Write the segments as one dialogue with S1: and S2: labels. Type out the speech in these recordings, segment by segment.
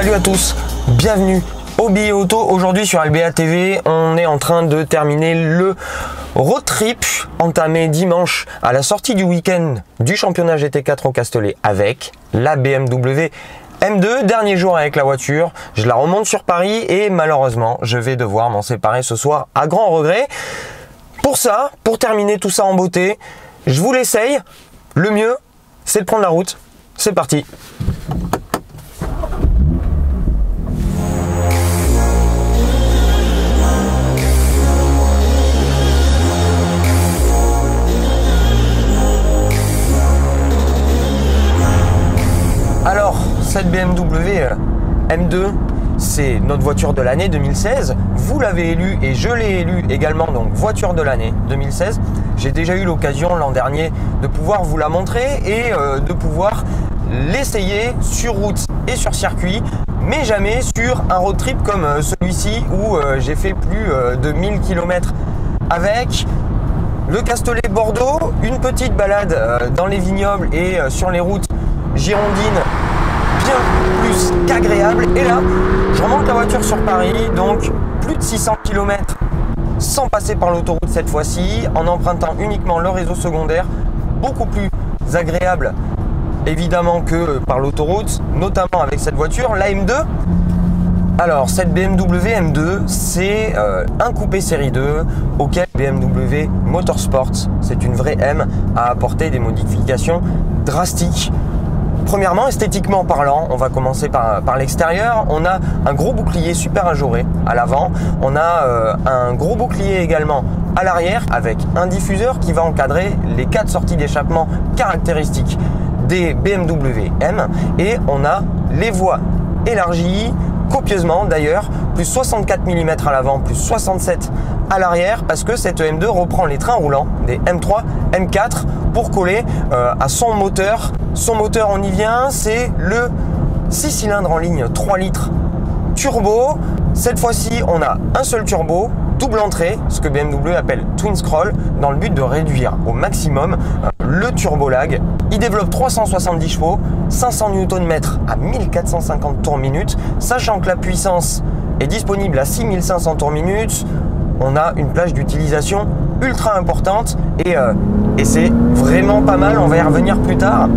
S1: Salut à tous, bienvenue au Billet Auto. Aujourd'hui sur LBA TV, on est en train de terminer le road trip entamé dimanche à la sortie du week-end du championnat GT4 au Castellet avec la BMW M2. Dernier jour avec la voiture, je la remonte sur Paris et malheureusement je vais devoir m'en séparer ce soir à grand regret. Pour ça, pour terminer tout ça en beauté, je vous l'essaye. Le mieux, c'est de prendre la route. C'est parti. Alors, cette BMW M2, c'est notre voiture de l'année 2016. Vous l'avez élue et je l'ai élue également, donc voiture de l'année 2016. J'ai déjà eu l'occasion l'an dernier de pouvoir vous la montrer et de pouvoir l'essayer sur route et sur circuit, mais jamais sur un road trip comme celui-ci où j'ai fait plus de 1000 km avec le Castellet Bordeaux, une petite balade dans les vignobles et sur les routes girondines bien plus qu'agréable. Et là, je remonte la voiture sur Paris, donc plus de 600 km sans passer par l'autoroute cette fois-ci, en empruntant uniquement le réseau secondaire, beaucoup plus agréable évidemment que par l'autoroute, notamment avec cette voiture, la M2. Alors cette BMW M2, c'est un coupé série 2 auquel BMW Motorsport, c'est une vraie M, a apporté des modifications drastiques. Premièrement, esthétiquement parlant, on va commencer par l'extérieur. On a un gros bouclier super ajouré à l'avant. On a un gros bouclier également à l'arrière avec un diffuseur qui va encadrer les 4 sorties d'échappement caractéristiques des BMW M. Et on a les voies élargies copieusement d'ailleurs, plus 64 mm à l'avant, plus 67 à l'arrière, parce que cette M2 reprend les trains roulants des M3, M4 pour coller à son moteur. Son moteur, on y vient, c'est le 6 cylindres en ligne 3 litres turbo. Cette fois-ci, on a un seul turbo, double entrée, ce que BMW appelle twin scroll, dans le but de réduire au maximum le turbo lag. Il développe 370 chevaux, 500 Nm à 1450 tours minute, sachant que la puissance est disponible à 6500 tours minute. On a une plage d'utilisation ultra importante et c'est vraiment pas mal, on va y revenir plus tard.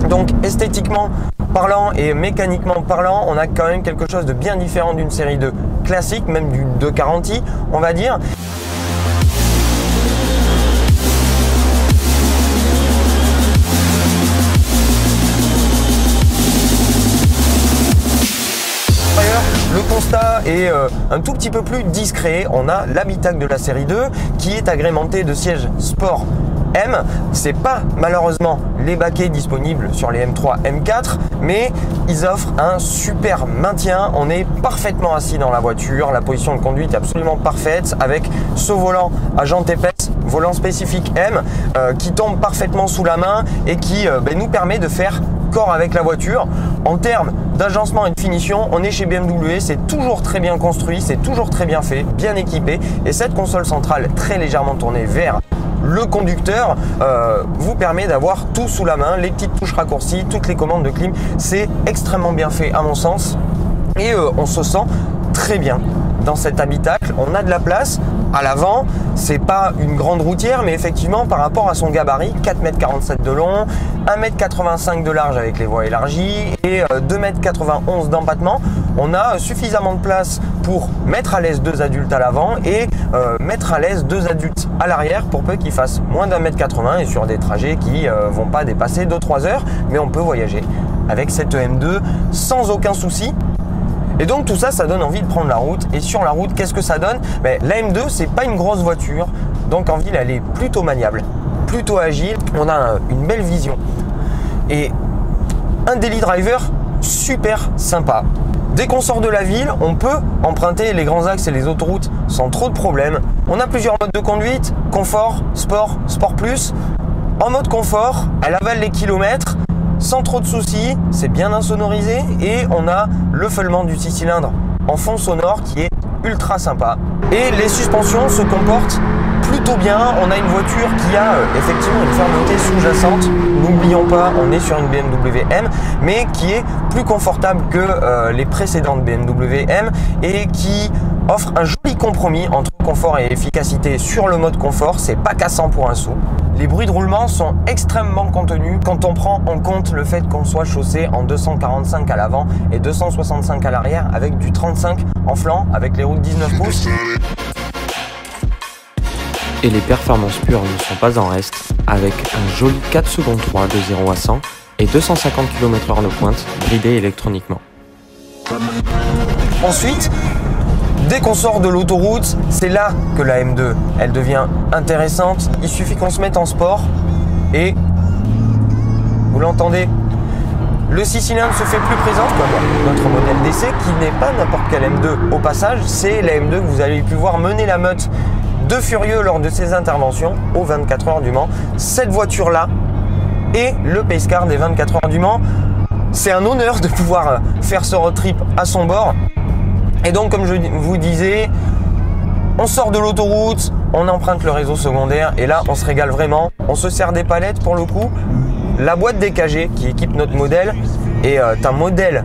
S1: Donc esthétiquement parlant et mécaniquement parlant, on a quand même quelque chose de bien différent d'une série 2 classique, même d'une 240i, on va dire. Le constat est un tout petit peu plus discret. On a l'habitacle de la série 2 qui est agrémenté de sièges sport M. C'est pas malheureusement les baquets disponibles sur les M3, M4, mais ils offrent un super maintien. On est parfaitement assis dans la voiture. La position de conduite est absolument parfaite avec ce volant à jantes épaisses, volant spécifique M, qui tombe parfaitement sous la main et qui nous permet de faire corps avec la voiture. En termes d'agencement et de finition, on est chez BMW, c'est toujours très bien construit, c'est toujours très bien fait, bien équipé, et cette console centrale très légèrement tournée vers le conducteur vous permet d'avoir tout sous la main, les petites touches raccourcies, toutes les commandes de clim. C'est extrêmement bien fait à mon sens et on se sent très bien dans cet habitacle. On a de la place à l'avant, c'est pas une grande routière, mais effectivement par rapport à son gabarit, 4,47 m de long, 1,85 m de large avec les voies élargies et 2,91 m d'empattement, on a suffisamment de place pour mettre à l'aise 2 adultes à l'avant et mettre à l'aise 2 adultes à l'arrière, pour peu qu'ils fassent moins d'1,80 m et sur des trajets qui vont pas dépasser 2-3 heures, mais on peut voyager avec cette M2 sans aucun souci. Et donc tout ça, ça donne envie de prendre la route. Et sur la route, qu'est-ce que ça donne? La M2, c'est pas une grosse voiture, donc en ville, elle est plutôt maniable, plutôt agile. On a une belle vision et un daily driver super sympa. Dès qu'on sort de la ville, on peut emprunter les grands axes et les autoroutes sans trop de problèmes. On a plusieurs modes de conduite: confort, sport, sport plus. En mode confort, elle avale les kilomètres sans trop de soucis, c'est bien insonorisé et on a le feulement du 6 cylindres en fond sonore qui est ultra sympa. Et les suspensions se comportent plutôt bien. On a une voiture qui a effectivement une fermeté sous-jacente. N'oublions pas, on est sur une BMW M, mais qui est plus confortable que les précédentes BMW M et qui offre un joli compromis entre confort et efficacité sur le mode confort. C'est pas cassant pour un sou. Les bruits de roulement sont extrêmement contenus quand on prend en compte le fait qu'on soit chaussé en 245 à l'avant et 265 à l'arrière avec du 35 en flanc avec les roues de 19 pouces.
S2: Et les performances pures ne sont pas en reste, avec un joli 4 secondes 3 de 0 à 100 et 250 km/h de pointe, bridé électroniquement.
S1: Ensuite, dès qu'on sort de l'autoroute, c'est là que la M2, elle devient intéressante. Il suffit qu'on se mette en sport et, vous l'entendez, le 6 cylindres se fait plus présent comme notre modèle d'essai qui n'est pas n'importe quel M2 au passage, c'est la M2 que vous avez pu voir mener la meute de Furieux lors de ses interventions aux 24 heures du Mans. Cette voiture-là et le Pace Car des 24 heures du Mans, c'est un honneur de pouvoir faire ce road trip à son bord. Et donc, comme je vous disais, on sort de l'autoroute, on emprunte le réseau secondaire et là, on se régale vraiment. On se sert des palettes pour le coup. La boîte DKG qui équipe notre modèle est un modèle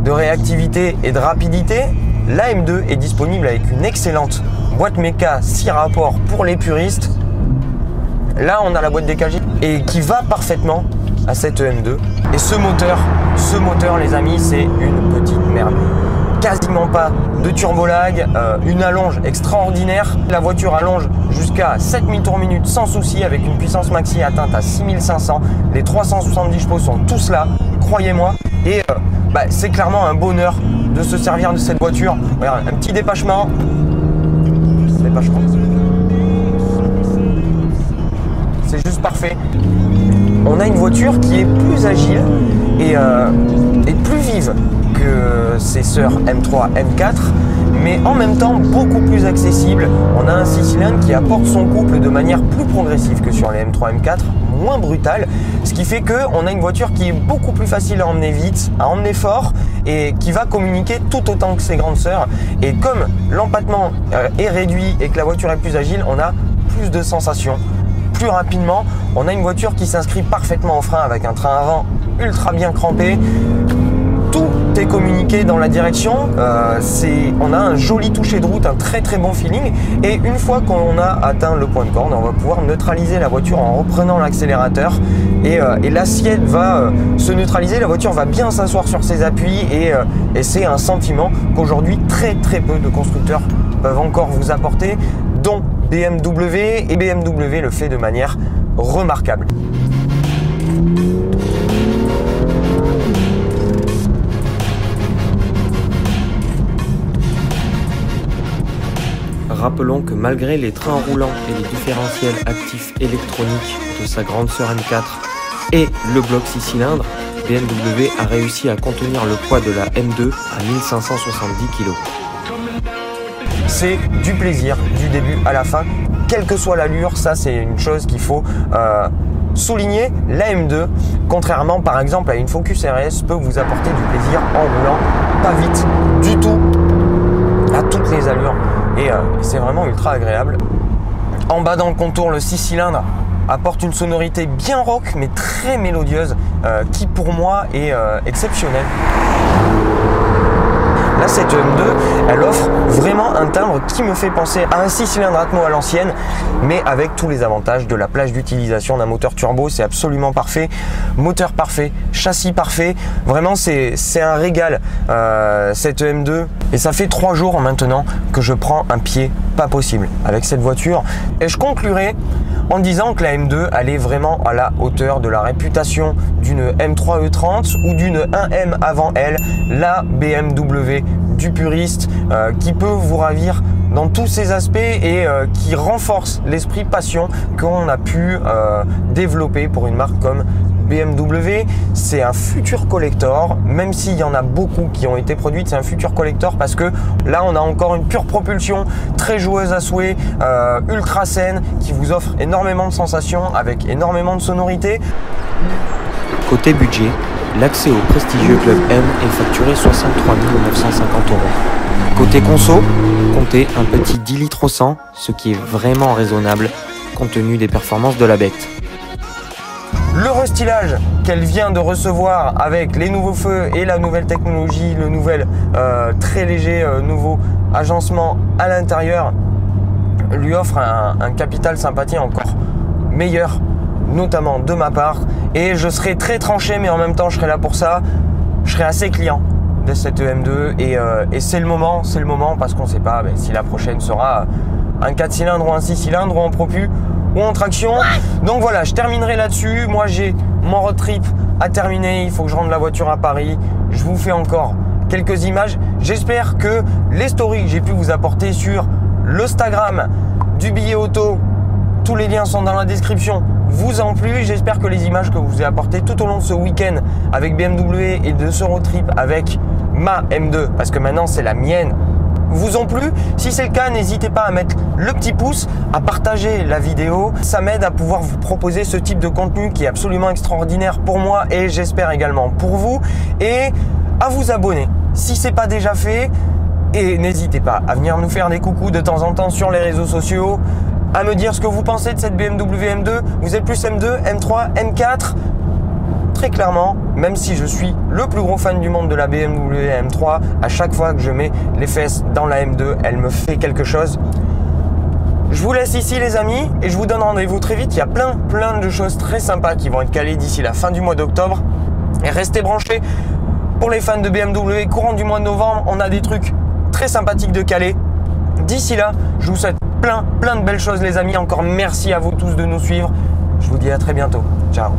S1: de réactivité et de rapidité. La M2 est disponible avec une excellente boîte méca 6 rapports pour les puristes. Là, on a la boîte DKG et qui va parfaitement à cette M2. Et ce moteur, les amis, c'est une petite merde. Quasiment pas de turbo lag, une allonge extraordinaire. La voiture allonge jusqu'à 7000 tours minute sans souci avec une puissance maxi atteinte à 6500. Les 370 chevaux sont tous là, croyez-moi. Et c'est clairement un bonheur de se servir de cette voiture. Regarde, un petit dépachement. C'est juste parfait. On a une voiture qui est plus agile et plus vive que ses sœurs M3, M4, mais en même temps beaucoup plus accessible. On a un 6 cylindres qui apporte son couple de manière plus progressive que sur les M3, M4, moins brutale, ce qui fait qu'on a une voiture qui est beaucoup plus facile à emmener vite, à emmener fort et qui va communiquer tout autant que ses grandes sœurs. Et comme l'empattement est réduit et que la voiture est plus agile, on a plus de sensations. Plus rapidement, on a une voiture qui s'inscrit parfaitement en frein avec un train avant ultra bien crampé. Tout est communiqué dans la direction, on a un joli toucher de route, un très très bon feeling et une fois qu'on a atteint le point de corde, on va pouvoir neutraliser la voiture en reprenant l'accélérateur et l'assiette va se neutraliser, la voiture va bien s'asseoir sur ses appuis et c'est un sentiment qu'aujourd'hui très très peu de constructeurs peuvent encore vous apporter, dont BMW, et BMW le fait de manière remarquable.
S2: Rappelons que malgré les trains roulants et les différentiels actifs électroniques de sa grande sœur M4 et le bloc 6 cylindres, BMW a réussi à contenir le poids de la M2 à 1570 kg.
S1: C'est du plaisir du début à la fin, quelle que soit l'allure, ça c'est une chose qu'il faut souligner. La M2, contrairement par exemple à une Focus RS, peut vous apporter du plaisir en roulant pas vite du tout, à toutes les allures. Et c'est vraiment ultra agréable. En bas dans le contour, le 6 cylindres apporte une sonorité bien rock mais très mélodieuse qui pour moi est exceptionnelle. Là, cette M2, elle offre vraiment un timbre qui me fait penser à un 6 cylindres Atmo à l'ancienne, mais avec tous les avantages de la plage d'utilisation d'un moteur turbo. C'est absolument parfait. Moteur parfait, châssis parfait. Vraiment, c'est un régal, cette M2. Et ça fait 3 jours maintenant que je prends un pied pas possible avec cette voiture. Et je conclurai en disant que la M2, elle est vraiment à la hauteur de la réputation d'une M3 E30 ou d'une 1M avant elle, la BMW du puriste qui peut vous ravir dans tous ses aspects et qui renforce l'esprit passion qu'on a pu développer pour une marque comme BMW. C'est un futur collector, même s'il y en a beaucoup qui ont été produites, c'est un futur collector parce que là on a encore une pure propulsion très joueuse à souhait, ultra saine, qui vous offre énormément de sensations avec énormément de sonorité.
S2: Côté budget, l'accès au prestigieux Club M est facturé 63 950 €. Côté conso, comptez un petit 10 litres au 100, ce qui est vraiment raisonnable compte tenu des performances de la bête.
S1: Le restylage qu'elle vient de recevoir avec les nouveaux feux et la nouvelle technologie, le nouvel très léger nouveau agencement à l'intérieur lui offre un capital sympathie encore meilleur, notamment de ma part. Et je serai très tranché, mais en même temps je serai là pour ça. Je serai assez client de cette M2 et c'est le moment parce qu'on ne sait pas si la prochaine sera un 4 cylindres ou un 6 cylindres ou en propu ou en traction. Donc voilà, je terminerai là-dessus. Moi j'ai mon road trip à terminer, il faut que je rende la voiture à Paris. Je vous fais encore quelques images. J'espère que les stories que j'ai pu vous apporter sur l'Instagram du billet auto, tous les liens sont dans la description, vous ont plu. J'espère que les images que je vous ai apportées tout au long de ce week-end avec BMW et de ce road trip avec ma M2, parce que maintenant c'est la mienne, vous ont plu. Si c'est le cas, n'hésitez pas à mettre le petit pouce, à partager la vidéo. Ça m'aide à pouvoir vous proposer ce type de contenu qui est absolument extraordinaire pour moi et j'espère également pour vous. Et à vous abonner si ce n'est pas déjà fait. Et n'hésitez pas à venir nous faire des coucous de temps en temps sur les réseaux sociaux, à me dire ce que vous pensez de cette BMW M2. Vous êtes plus M2, M3, M4 ? Très clairement, même si je suis le plus gros fan du monde de la BMW M3, à chaque fois que je mets les fesses dans la M2, elle me fait quelque chose. Je vous laisse ici les amis et je vous donne rendez-vous très vite. Il y a plein de choses très sympas qui vont être calées d'ici la fin du mois d'octobre. Et restez branchés pour les fans de BMW. Courant du mois de novembre, on a des trucs très sympathiques de caler. D'ici là, je vous souhaite plein de belles choses les amis. Encore merci à vous tous de nous suivre. Je vous dis à très bientôt. Ciao.